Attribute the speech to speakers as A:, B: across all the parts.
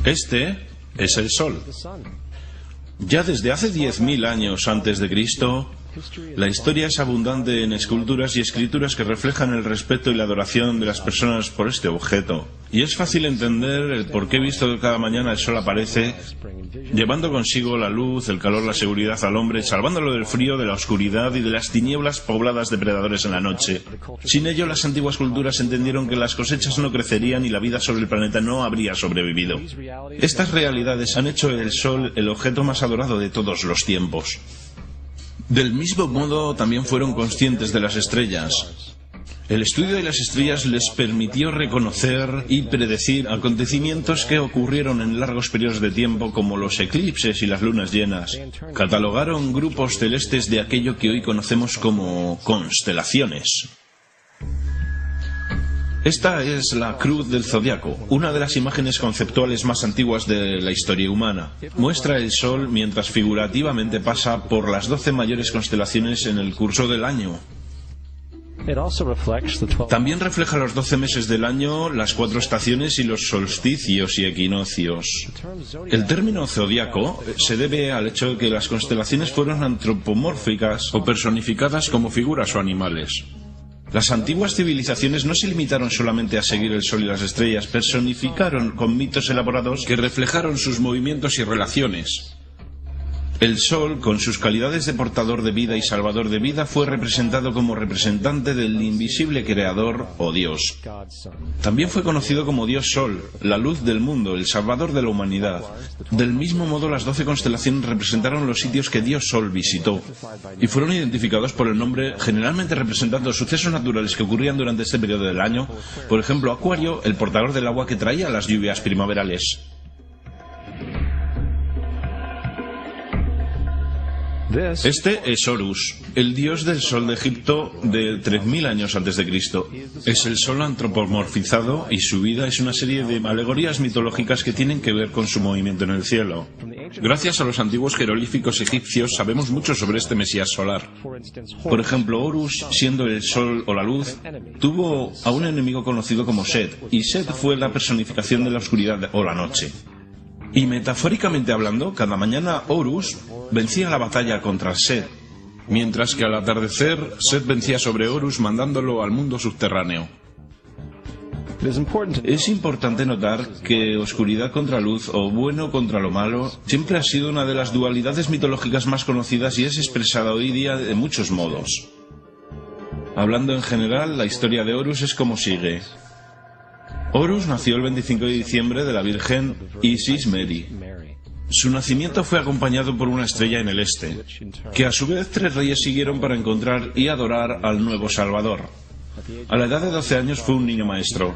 A: Este es el Sol. Ya desde hace 10.000 años antes de Cristo, la historia es abundante en esculturas y escrituras que reflejan el respeto y la adoración de las personas por este objeto. Y es fácil entender el por qué, visto que cada mañana el sol aparece, llevando consigo la luz, el calor, la seguridad al hombre, salvándolo del frío, de la oscuridad y de las tinieblas pobladas de predadores en la noche. Sin ello, las antiguas culturas entendieron que las cosechas no crecerían y la vida sobre el planeta no habría sobrevivido. Estas realidades han hecho el sol el objeto más adorado de todos los tiempos. Del mismo modo, también fueron conscientes de las estrellas. El estudio de las estrellas les permitió reconocer y predecir acontecimientos que ocurrieron en largos periodos de tiempo, como los eclipses y las lunas llenas. Catalogaron grupos celestes de aquello que hoy conocemos como constelaciones. Esta es la Cruz del Zodiaco, una de las imágenes conceptuales más antiguas de la historia humana. Muestra el Sol mientras figurativamente pasa por las 12 mayores constelaciones en el curso del año. También refleja los 12 meses del año, las 4 estaciones y los solsticios y equinoccios. El término zodiaco se debe al hecho de que las constelaciones fueron antropomórficas o personificadas como figuras o animales. Las antiguas civilizaciones no se limitaron solamente a seguir el sol y las estrellas, personificaron con mitos elaborados que reflejaron sus movimientos y relaciones. El sol, con sus calidades de portador de vida y salvador de vida, fue representado como representante del invisible creador o Dios. También fue conocido como Dios Sol, la luz del mundo, el salvador de la humanidad. Del mismo modo, las 12 constelaciones representaron los sitios que Dios Sol visitó y fueron identificados por el nombre, generalmente representando sucesos naturales que ocurrían durante este periodo del año. Por ejemplo, Acuario, el portador del agua que traía las lluvias primaverales. Este es Horus, el dios del sol de Egipto de 3.000 años antes de Cristo. Es el sol antropomorfizado y su vida es una serie de alegorías mitológicas que tienen que ver con su movimiento en el cielo. Gracias a los antiguos jeroglíficos egipcios sabemos mucho sobre este mesías solar. Por ejemplo, Horus, siendo el sol o la luz, tuvo a un enemigo conocido como Set, y Set fue la personificación de la oscuridad o la noche. Y metafóricamente hablando, cada mañana Horus vencía la batalla contra Set, mientras que al atardecer Set vencía sobre Horus mandándolo al mundo subterráneo. Es importante notar que oscuridad contra luz o bueno contra lo malo siempre ha sido una de las dualidades mitológicas más conocidas y es expresada hoy día de muchos modos. Hablando en general, la historia de Horus es como sigue. Horus nació el 25 de diciembre de la Virgen Isis Meri. Su nacimiento fue acompañado por una estrella en el este, que a su vez 3 reyes siguieron para encontrar y adorar al nuevo Salvador. A la edad de 12 años fue un niño maestro,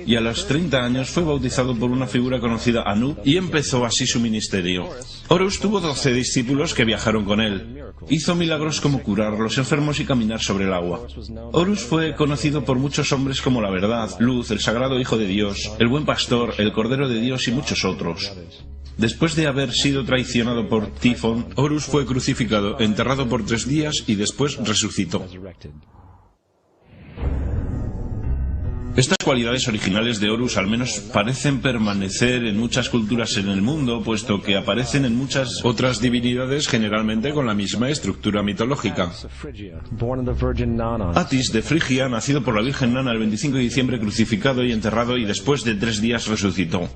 A: y a los 30 años fue bautizado por una figura conocida Anub y empezó así su ministerio. Horus tuvo 12 discípulos que viajaron con él. Hizo milagros como curar a los enfermos y caminar sobre el agua. Horus fue conocido por muchos hombres como la Verdad, Luz, el Sagrado Hijo de Dios, el Buen Pastor, el Cordero de Dios y muchos otros. Después de haber sido traicionado por Tifón, Horus fue crucificado, enterrado por 3 días y después resucitó. Estas cualidades originales de Horus al menos parecen permanecer en muchas culturas en el mundo, puesto que aparecen en muchas otras divinidades generalmente con la misma estructura mitológica. Atis de Frigia, nacido por la Virgen Nana el 25 de diciembre, crucificado y enterrado y después de 3 días resucitó.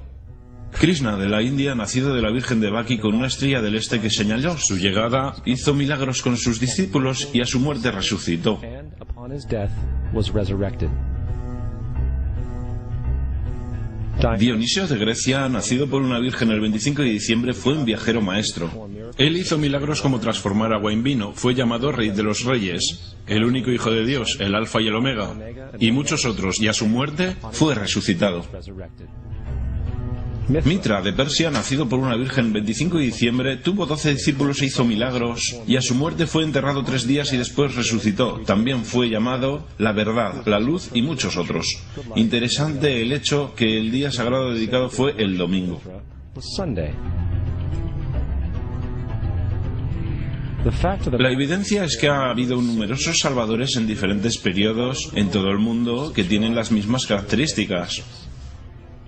A: Krishna de la India, nacido de la Virgen de Baki con una estrella del este que señaló su llegada, hizo milagros con sus discípulos y a su muerte resucitó. Dionisio de Grecia, nacido por una virgen el 25 de diciembre, fue un viajero maestro. Él hizo milagros como transformar agua en vino, fue llamado Rey de los Reyes, el único Hijo de Dios, el Alfa y el Omega, y muchos otros, y a su muerte fue resucitado. Mitra de Persia, nacido por una virgen el 25 de diciembre, tuvo 12 discípulos e hizo milagros, y a su muerte fue enterrado 3 días y después resucitó. También fue llamado la Verdad, la Luz y muchos otros. Interesante el hecho que el día sagrado dedicado fue el domingo. La evidencia es que ha habido numerosos salvadores en diferentes periodos en todo el mundo que tienen las mismas características.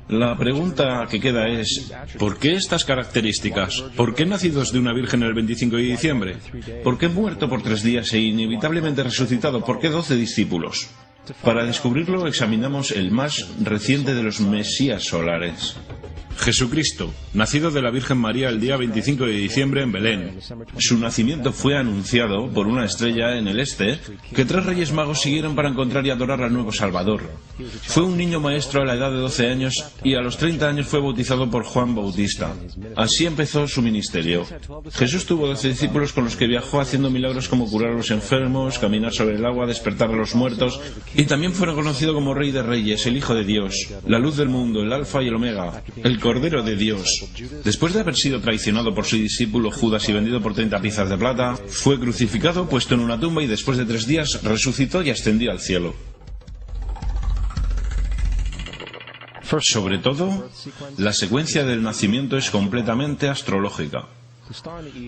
A: La pregunta que queda es, ¿por qué estas características? ¿Por qué nacidos de una virgen el 25 de diciembre? ¿Por qué muerto por 3 días e inevitablemente resucitado? ¿Por qué 12 discípulos? Para descubrirlo examinamos el más reciente de los mesías solares. Jesucristo, nacido de la Virgen María el día 25 de diciembre en Belén. Su nacimiento fue anunciado por una estrella en el este que 3 reyes magos siguieron para encontrar y adorar al nuevo Salvador. Fue un niño maestro a la edad de 12 años y a los 30 años fue bautizado por Juan Bautista. Así empezó su ministerio. Jesús tuvo 12 discípulos con los que viajó haciendo milagros como curar a los enfermos, caminar sobre el agua, despertar a los muertos, y también fue reconocido como Rey de Reyes, el Hijo de Dios, la luz del mundo, el Alfa y el Omega, el Cordero de Dios. Después de haber sido traicionado por su discípulo Judas y vendido por 30 piezas de plata, fue crucificado, puesto en una tumba y después de 3 días resucitó y ascendió al cielo. Sobre todo, la secuencia del nacimiento es completamente astrológica.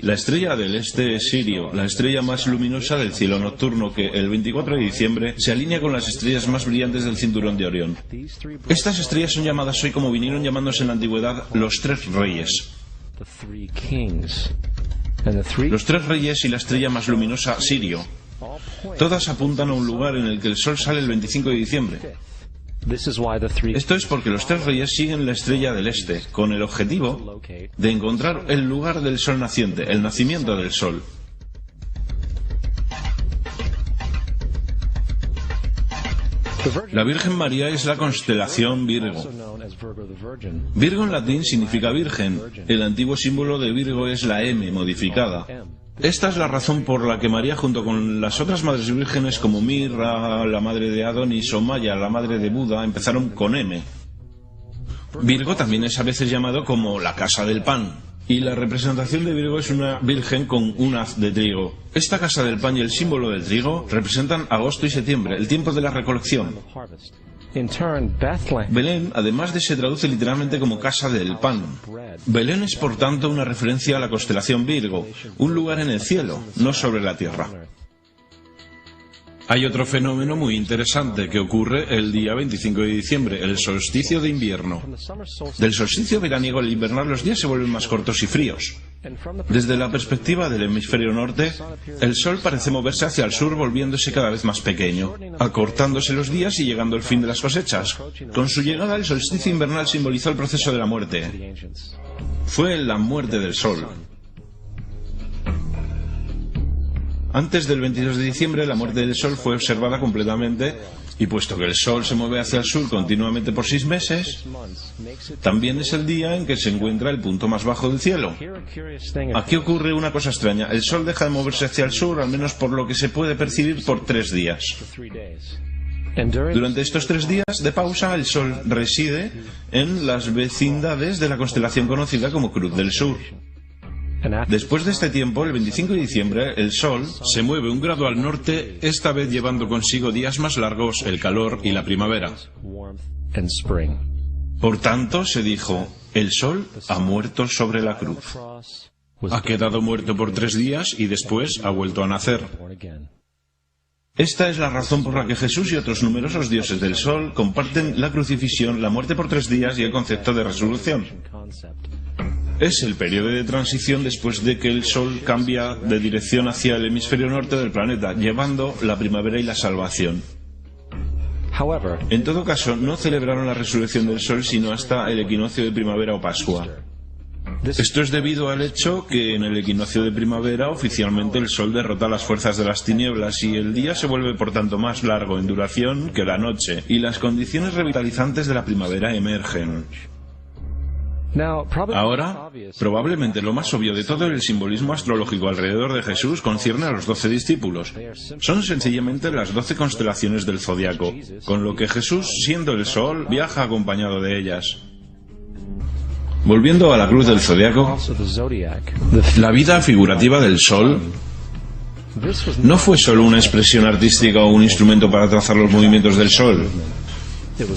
A: La estrella del este es Sirio, la estrella más luminosa del cielo nocturno que el 24 de diciembre se alinea con las estrellas más brillantes del cinturón de Orión. Estas estrellas son llamadas hoy, como vinieron llamándose en la antigüedad, los 3 reyes. Los 3 reyes y la estrella más luminosa, Sirio. Todas apuntan a un lugar en el que el sol sale el 25 de diciembre. Esto es porque los 3 reyes siguen la estrella del este, con el objetivo de encontrar el lugar del sol naciente, el nacimiento del sol. La Virgen María es la constelación Virgo. Virgo en latín significa virgen. El antiguo símbolo de Virgo es la M modificada. Esta es la razón por la que María, junto con las otras madres vírgenes como Mirra, la madre de Adonis, o Maya, la madre de Buda, empezaron con M. Virgo también es a veces llamado como la casa del pan, y la representación de Virgo es una virgen con un haz de trigo. Esta casa del pan y el símbolo del trigo representan agosto y septiembre, el tiempo de la recolección. Belén, además se traduce literalmente como casa del pan. Belén es por tanto una referencia a la constelación Virgo, un lugar en el cielo, no sobre la tierra. Hay otro fenómeno muy interesante que ocurre el día 25 de diciembre, el solsticio de invierno. Del solsticio veraniego al invernal los días se vuelven más cortos y fríos. Desde la perspectiva del hemisferio norte, el sol parece moverse hacia el sur volviéndose cada vez más pequeño, acortándose los días y llegando el fin de las cosechas. Con su llegada el solsticio invernal simbolizó el proceso de la muerte. Fue la muerte del sol. Antes del 22 de diciembre, la muerte del sol fue observada completamente, y puesto que el sol se mueve hacia el sur continuamente por 6 meses, también es el día en que se encuentra el punto más bajo del cielo. Aquí ocurre una cosa extraña. El sol deja de moverse hacia el sur, al menos por lo que se puede percibir, por 3 días. Durante estos 3 días de pausa, el sol reside en las vecindades de la constelación conocida como Cruz del Sur. Después de este tiempo, el 25 de diciembre, el Sol se mueve 1 grado al norte, esta vez llevando consigo días más largos, el calor y la primavera. Por tanto, se dijo, el Sol ha muerto sobre la cruz. Ha quedado muerto por 3 días y después ha vuelto a nacer. Esta es la razón por la que Jesús y otros numerosos dioses del Sol comparten la crucifixión, la muerte por 3 días y el concepto de resurrección. Es el periodo de transición después de que el Sol cambia de dirección hacia el hemisferio norte del planeta, llevando la primavera y la salvación. En todo caso, no celebraron la resurrección del Sol sino hasta el equinoccio de primavera o Pascua. Esto es debido al hecho que en el equinoccio de primavera oficialmente el Sol derrota las fuerzas de las tinieblas y el día se vuelve por tanto más largo en duración que la noche, y las condiciones revitalizantes de la primavera emergen. Ahora, probablemente lo más obvio de todo el simbolismo astrológico alrededor de Jesús concierne a los 12 discípulos. Son sencillamente las 12 constelaciones del zodiaco, con lo que Jesús, siendo el Sol, viaja acompañado de ellas. Volviendo a la cruz del zodiaco, la vida figurativa del Sol no fue solo una expresión artística o un instrumento para trazar los movimientos del Sol.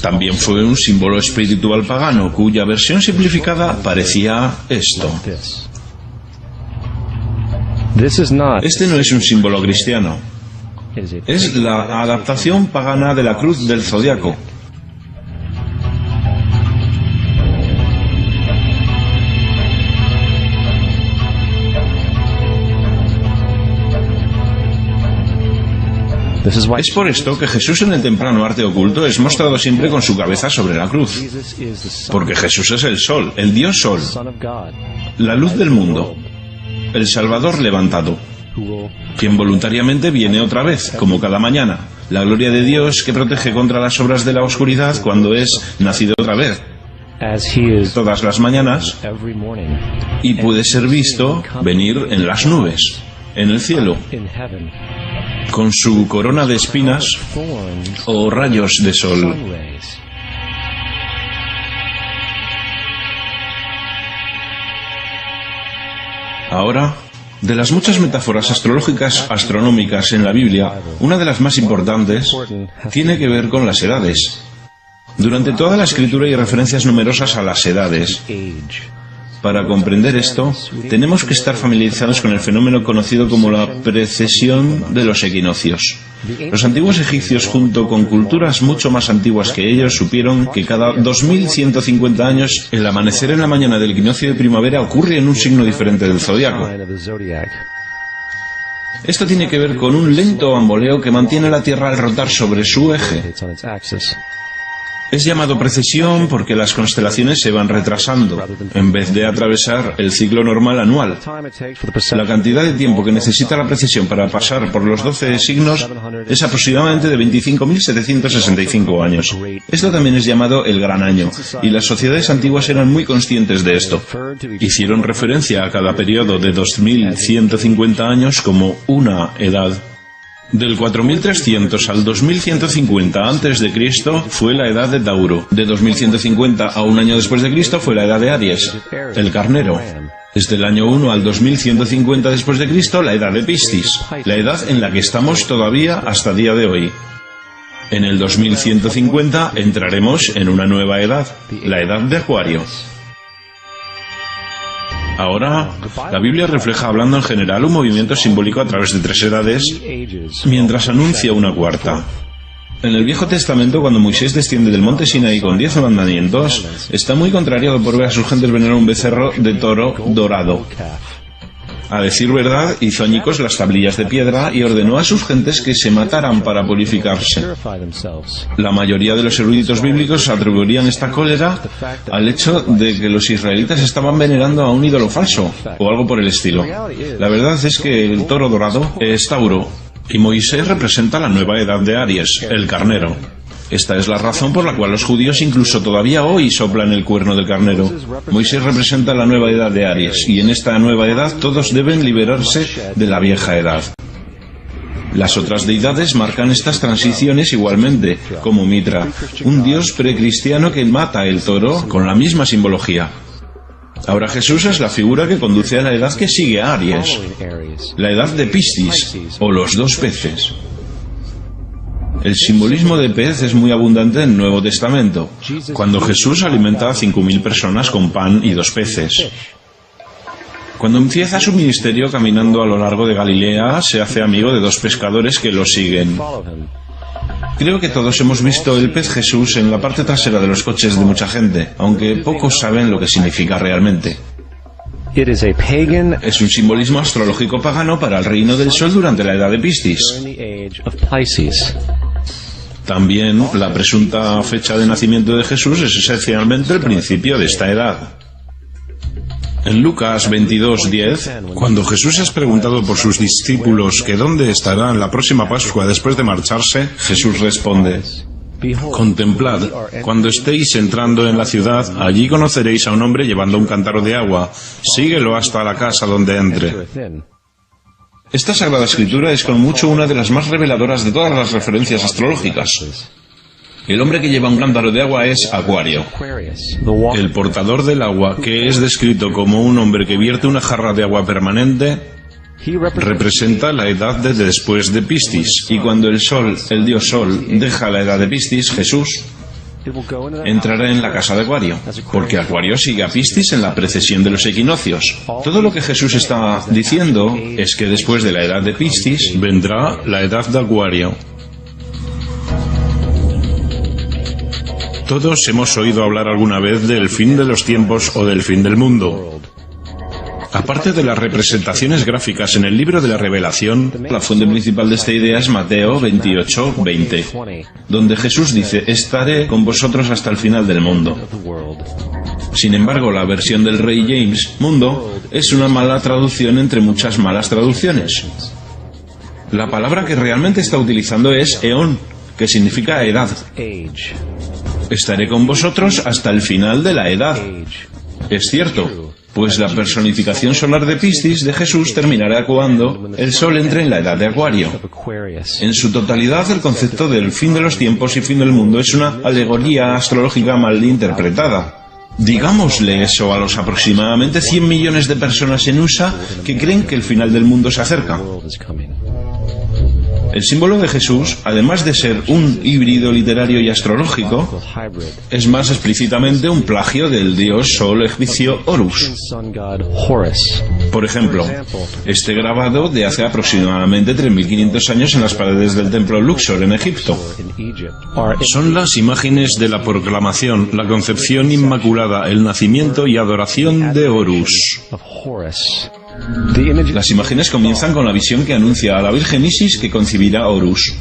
A: También fue un símbolo espiritual pagano, cuya versión simplificada parecía esto. Este no es un símbolo cristiano. Es la adaptación pagana de la cruz del zodiaco. Es por esto que Jesús en el temprano arte oculto es mostrado siempre con su cabeza sobre la cruz. Porque Jesús es el sol, el Dios Sol, la luz del mundo, el Salvador levantado, quien voluntariamente viene otra vez, como cada mañana, la gloria de Dios que protege contra las obras de la oscuridad cuando es nacido otra vez, todas las mañanas, y puede ser visto venir en las nubes, en el cielo, con su corona de espinas o rayos de sol. Ahora, de las muchas metáforas astrológicas astronómicas en la Biblia, una de las más importantes tiene que ver con las edades. Durante toda la escritura hay referencias numerosas a las edades. Para comprender esto, tenemos que estar familiarizados con el fenómeno conocido como la precesión de los equinoccios. Los antiguos egipcios, junto con culturas mucho más antiguas que ellos, supieron que cada 2150 años el amanecer en la mañana del equinoccio de primavera ocurre en un signo diferente del zodiaco. Esto tiene que ver con un lento bamboleo que mantiene la Tierra al rotar sobre su eje. Es llamado precesión porque las constelaciones se van retrasando, en vez de atravesar el ciclo normal anual. La cantidad de tiempo que necesita la precesión para pasar por los 12 signos es aproximadamente de 25.765 años. Esto también es llamado el Gran Año, y las sociedades antiguas eran muy conscientes de esto. Hicieron referencia a cada periodo de 2.150 años como una edad. Del 4300 al 2150 a.C. fue la edad de Tauro. De 2150 a un año después de Cristo fue la edad de Aries, el carnero. Desde el año 1 al 2150 después de Cristo, la edad de Piscis, la edad en la que estamos todavía hasta día de hoy. En el 2150 entraremos en una nueva edad, la edad de Acuario. Ahora, la Biblia refleja, hablando en general, un movimiento simbólico a través de 3 edades, mientras anuncia una cuarta. En el Viejo Testamento, cuando Moisés desciende del monte Sinaí con 10 mandamientos, está muy contrariado por ver a sus gentes venerar un becerro de toro dorado. A decir verdad, hizo añicos las tablillas de piedra y ordenó a sus gentes que se mataran para purificarse. La mayoría de los eruditos bíblicos atribuirían esta cólera al hecho de que los israelitas estaban venerando a un ídolo falso, o algo por el estilo. La verdad es que el toro dorado es Tauro, y Moisés representa la nueva edad de Aries, el carnero. Esta es la razón por la cual los judíos incluso todavía hoy soplan el cuerno del carnero. Moisés representa la nueva edad de Aries, y en esta nueva edad todos deben liberarse de la vieja edad. Las otras deidades marcan estas transiciones igualmente, como Mitra, un dios precristiano que mata el toro con la misma simbología. Ahora Jesús es la figura que conduce a la edad que sigue a Aries, la edad de Piscis, o los 2 peces. El simbolismo de pez es muy abundante en el Nuevo Testamento, cuando Jesús alimenta a 5.000 personas con pan y 2 peces. Cuando empieza su ministerio caminando a lo largo de Galilea, se hace amigo de 2 pescadores que lo siguen. Creo que todos hemos visto el pez Jesús en la parte trasera de los coches de mucha gente, aunque pocos saben lo que significa realmente. Es un simbolismo astrológico pagano para el reino del sol durante la edad de Piscis. También la presunta fecha de nacimiento de Jesús es esencialmente el principio de esta edad. En Lucas 22:10, cuando Jesús es preguntado por sus discípulos que dónde estará en la próxima Pascua después de marcharse, Jesús responde: contemplad, cuando estéis entrando en la ciudad, allí conoceréis a un hombre llevando un cántaro de agua, síguelo hasta la casa donde entre. Esta Sagrada Escritura es con mucho una de las más reveladoras de todas las referencias astrológicas. El hombre que lleva un cántaro de agua es Acuario. El portador del agua, que es descrito como un hombre que vierte una jarra de agua permanente, representa la edad de después de Piscis. Y cuando el sol, el dios Sol, deja la edad de Piscis, Jesús, entrará en la casa de Acuario, porque Acuario sigue a Piscis en la precesión de los equinoccios. Todo lo que Jesús está diciendo es que después de la edad de Piscis vendrá la edad de Acuario. Todos hemos oído hablar alguna vez del fin de los tiempos o del fin del mundo. Aparte de las representaciones gráficas en el libro de la Revelación, la fuente principal de esta idea es Mateo 28:20, donde Jesús dice: estaré con vosotros hasta el final del mundo. Sin embargo, la versión del Rey James, mundo, es una mala traducción entre muchas malas traducciones. La palabra que realmente está utilizando es eón, que significa edad. Estaré con vosotros hasta el final de la edad. Es cierto, pues la personificación solar de Piscis de Jesús terminará cuando el Sol entre en la edad de Acuario. En su totalidad, el concepto del fin de los tiempos y fin del mundo es una alegoría astrológica mal interpretada. Digámosle eso a los aproximadamente 100 millones de personas en USA que creen que el final del mundo se acerca. El símbolo de Jesús, además de ser un híbrido literario y astrológico, es más explícitamente un plagio del dios sol egipcio Horus. Por ejemplo, este grabado de hace aproximadamente 3.500 años en las paredes del templo Luxor en Egipto. Son las imágenes de la proclamación, la concepción inmaculada, el nacimiento y adoración de Horus. Las imágenes comienzan con la visión que anuncia a la Virgen Isis que concebirá Horus.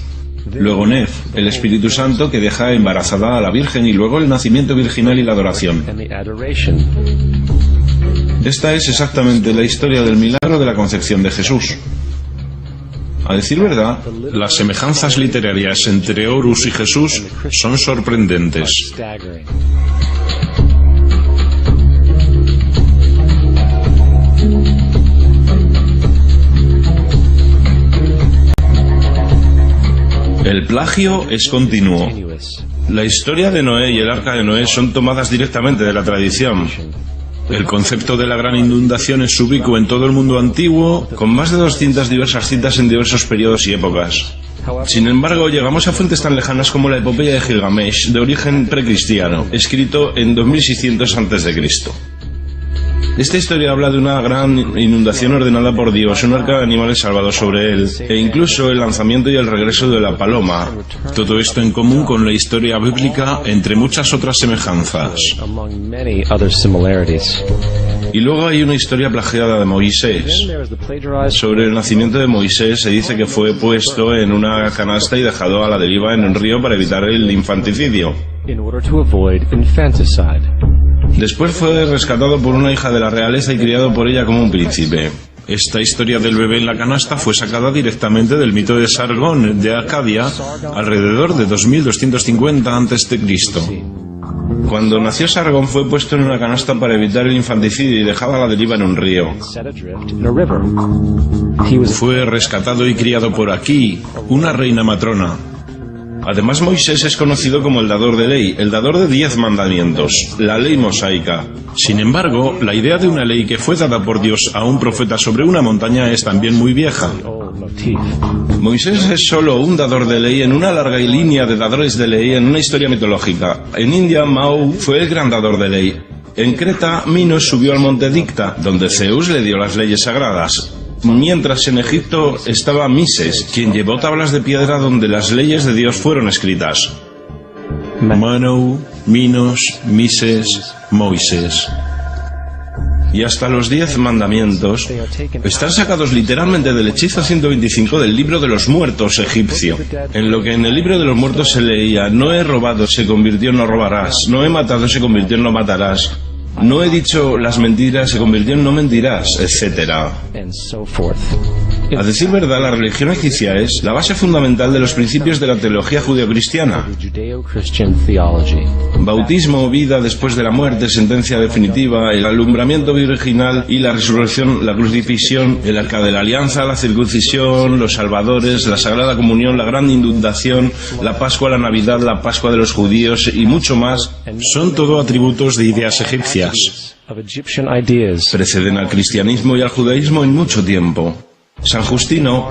A: Luego Nef, el Espíritu Santo que deja embarazada a la Virgen, y luego el nacimiento virginal y la adoración. Esta es exactamente la historia del milagro de la concepción de Jesús. A decir verdad, las semejanzas literarias entre Horus y Jesús son sorprendentes. El plagio es continuo. La historia de Noé y el arca de Noé son tomadas directamente de la tradición. El concepto de la gran inundación es ubicuo en todo el mundo antiguo, con más de 200 diversas citas en diversos periodos y épocas. Sin embargo, llegamos a fuentes tan lejanas como la epopeya de Gilgamesh, de origen precristiano, escrito en 2600 a.C. Esta historia habla de una gran inundación ordenada por Dios, un arca de animales salvados sobre él, e incluso el lanzamiento y el regreso de la paloma. Todo esto en común con la historia bíblica, entre muchas otras semejanzas. Y luego hay una historia plagiada de Moisés. Sobre el nacimiento de Moisés se dice que fue puesto en una canasta y dejado a la deriva en un río para evitar el infanticidio. Después fue rescatado por una hija de la realeza y criado por ella como un príncipe. Esta historia del bebé en la canasta fue sacada directamente del mito de Sargón de Acadia alrededor de 2250 a.C. Cuando nació Sargón fue puesto en una canasta para evitar el infanticidio y dejado a la deriva en un río. Fue rescatado y criado por Aquí, una reina matrona. Además, Moisés es conocido como el dador de ley, el dador de 10 mandamientos, la ley mosaica. Sin embargo, la idea de una ley que fue dada por Dios a un profeta sobre una montaña es también muy vieja. Moisés es solo un dador de ley en una larga línea de dadores de ley en una historia mitológica. En India, Mao fue el gran dador de ley. En Creta, Minos subió al monte Dicta, donde Zeus le dio las leyes sagradas. Mientras en Egipto estaba Mises, quien llevó tablas de piedra donde las leyes de Dios fueron escritas. Manu, Minos, Mises, Moisés. Y hasta los 10 mandamientos están sacados literalmente del hechizo 125 del libro de los muertos egipcio. En lo que en el libro de los muertos se leía: no he robado, se convirtió en no robarás; no he matado, se convirtió en no matarás; no he dicho las mentiras, se convirtió en no mentirás, etc. A decir verdad, la religión egipcia es la base fundamental de los principios de la teología judeocristiana. Bautismo, vida después de la muerte, sentencia definitiva, el alumbramiento virginal y la resurrección, la crucifixión, el arca de la alianza, la circuncisión, los salvadores, la sagrada comunión, la gran inundación, la Pascua, la Navidad, la Pascua de los judíos y mucho más, son todo atributos de ideas egipcias. Preceden al cristianismo y al judaísmo en mucho tiempo. San Justino,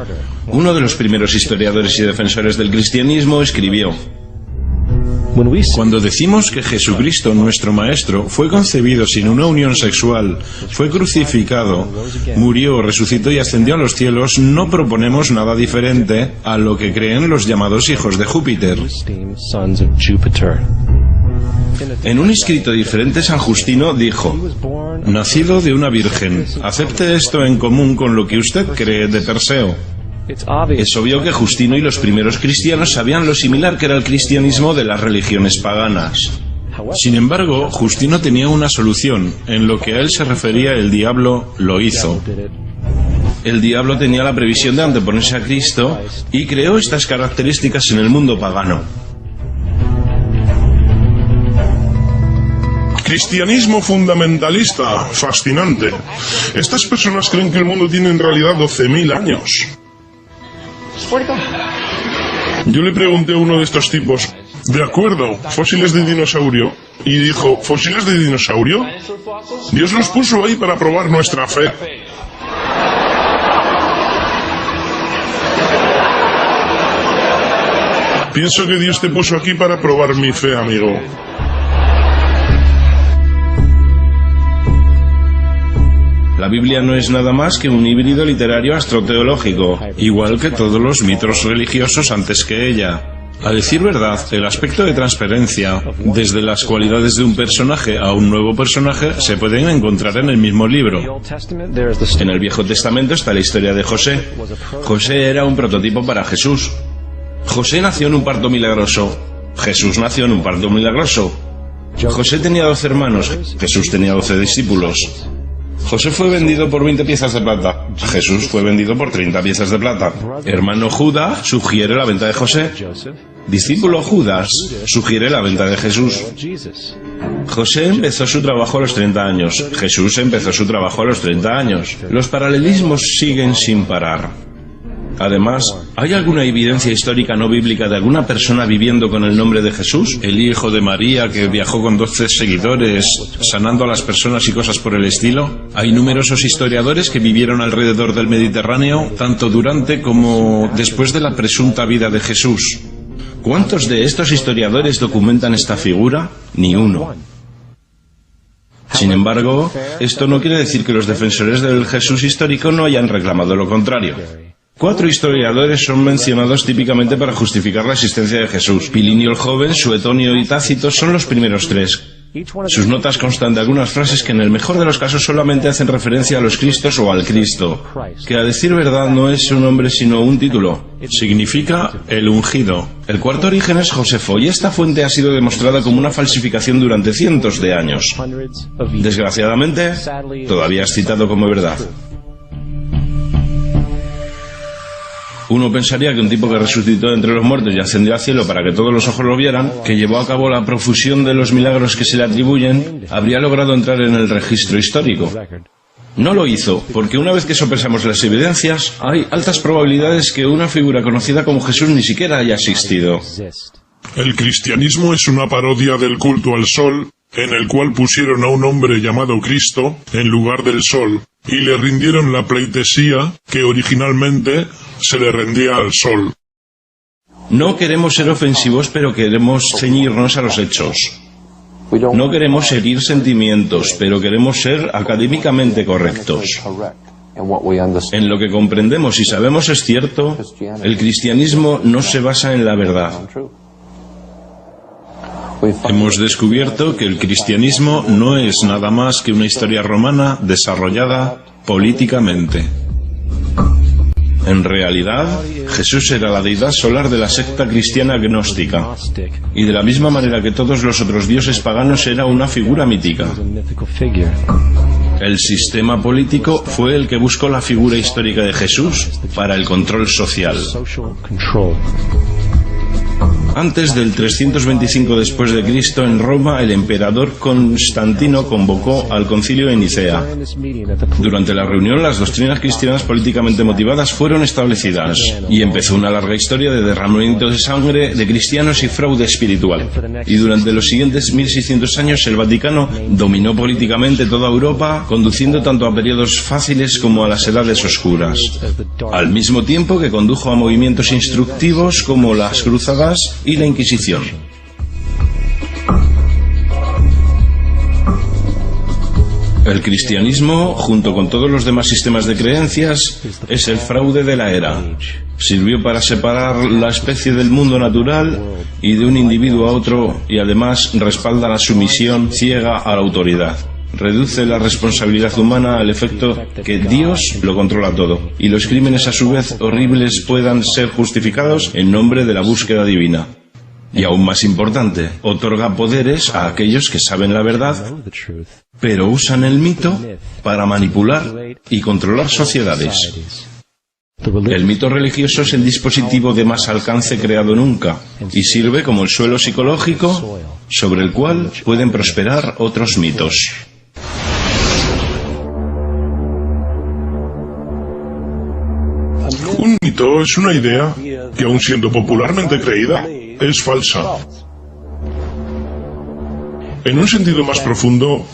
A: uno de los primeros historiadores y defensores del cristianismo, escribió: Cuando decimos que Jesucristo, nuestro Maestro, fue concebido sin una unión sexual, fue crucificado, murió, resucitó y ascendió a los cielos, no proponemos nada diferente a lo que creen los llamados hijos de Júpiter. En un escrito diferente, San Justino dijo: nacido de una virgen, acepte esto en común con lo que usted cree de Perseo. Es obvio que Justino y los primeros cristianos sabían lo similar que era el cristianismo de las religiones paganas. Sin embargo, Justino tenía una solución. En lo que a él se refería, el diablo lo hizo. El diablo tenía la previsión de anteponerse a Cristo y creó estas características en el mundo pagano.
B: Cristianismo fundamentalista, fascinante. Estas personas creen que el mundo tiene en realidad 12.000 años. Yo le pregunté a uno de estos tipos: de acuerdo, fósiles de dinosaurio. Y dijo: ¿fósiles de dinosaurio? Dios los puso ahí para probar nuestra fe. Pienso que Dios te puso aquí para probar mi fe, amigo.
A: La Biblia no es nada más que un híbrido literario astroteológico, igual que todos los mitos religiosos antes que ella. A decir verdad, el aspecto de transferencia, desde las cualidades de un personaje a un nuevo personaje, se pueden encontrar en el mismo libro. En el Viejo Testamento está la historia de José. José era un prototipo para Jesús. José nació en un parto milagroso. Jesús nació en un parto milagroso. José tenía 12 hermanos. Jesús tenía 12 discípulos. José fue vendido por 20 piezas de plata. Jesús fue vendido por 30 piezas de plata. Hermano Judas sugiere la venta de José. Discípulo Judas sugiere la venta de Jesús. José empezó su trabajo a los 30 años. Jesús empezó su trabajo a los 30 años. Los paralelismos siguen sin parar. Además, ¿hay alguna evidencia histórica no bíblica de alguna persona viviendo con el nombre de Jesús? El hijo de María que viajó con 12 seguidores, sanando a las personas y cosas por el estilo. Hay numerosos historiadores que vivieron alrededor del Mediterráneo, tanto durante como después de la presunta vida de Jesús. ¿Cuántos de estos historiadores documentan esta figura? Ni uno. Sin embargo, esto no quiere decir que los defensores del Jesús histórico no hayan reclamado lo contrario. 4 historiadores son mencionados típicamente para justificar la existencia de Jesús. Pilinio el Joven, Suetonio y Tácito son los primeros 3. Sus notas constan de algunas frases que en el mejor de los casos solamente hacen referencia a los Cristos o al Cristo, que a decir verdad no es un nombre sino un título. Significa el ungido. El cuarto origen es Josefo, y esta fuente ha sido demostrada como una falsificación durante cientos de años. Desgraciadamente, todavía es citado como verdad. Uno pensaría que un tipo que resucitó de entre los muertos y ascendió al cielo para que todos los ojos lo vieran, que llevó a cabo la profusión de los milagros que se le atribuyen, habría logrado entrar en el registro histórico. No lo hizo, porque una vez que sopesamos las evidencias, hay altas probabilidades que una figura conocida como Jesús ni siquiera haya existido.
B: El cristianismo es una parodia del culto al sol, en el cual pusieron a un hombre llamado Cristo en lugar del sol, y le rindieron la pleitesía que originalmente se le rendía al sol.
A: No queremos ser ofensivos, pero queremos ceñirnos a los hechos. No queremos herir sentimientos, pero queremos ser académicamente correctos. En lo que comprendemos y sabemos es cierto, el cristianismo no se basa en la verdad. Hemos descubierto que el cristianismo no es nada más que una historia romana desarrollada políticamente. En realidad, Jesús era la deidad solar de la secta cristiana gnóstica, y de la misma manera que todos los otros dioses paganos era una figura mítica. El sistema político fue el que buscó la figura histórica de Jesús para el control social. Antes del 325 después de Cristo, en Roma, el emperador Constantino convocó al concilio de Nicea. Durante la reunión, las doctrinas cristianas políticamente motivadas fueron establecidas, y empezó una larga historia de derramamiento de sangre de cristianos y fraude espiritual. Y durante los siguientes 1600 años, el Vaticano dominó políticamente toda Europa, conduciendo tanto a periodos fáciles como a las edades oscuras, al mismo tiempo que condujo a movimientos instructivos como las cruzadas y la Inquisición. El cristianismo, junto con todos los demás sistemas de creencias, es el fraude de la era. Sirvió para separar la especie del mundo natural y de un individuo a otro, y además respalda la sumisión ciega a la autoridad. Reduce la responsabilidad humana al efecto que Dios lo controla todo, y los crímenes a su vez horribles puedan ser justificados en nombre de la búsqueda divina. Y aún más importante, otorga poderes a aquellos que saben la verdad, pero usan el mito para manipular y controlar sociedades. El mito religioso es el dispositivo de más alcance creado nunca, y sirve como el suelo psicológico sobre el cual pueden prosperar otros mitos.
B: Un mito es una idea que, aun siendo popularmente creída, es falsa. En un sentido más profundo,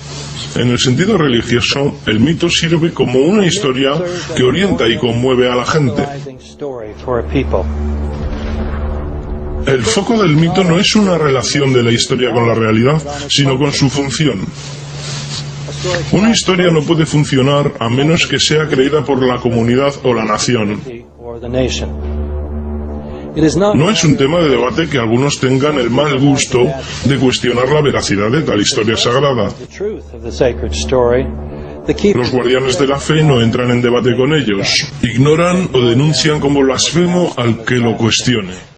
B: en el sentido religioso, el mito sirve como una historia que orienta y conmueve a la gente. El foco del mito no es una relación de la historia con la realidad, sino con su función. Una historia no puede funcionar a menos que sea creída por la comunidad o la nación. No es un tema de debate que algunos tengan el mal gusto de cuestionar la veracidad de tal historia sagrada. Los guardianes de la fe no entran en debate con ellos, ignoran o denuncian como blasfemo al que lo cuestione.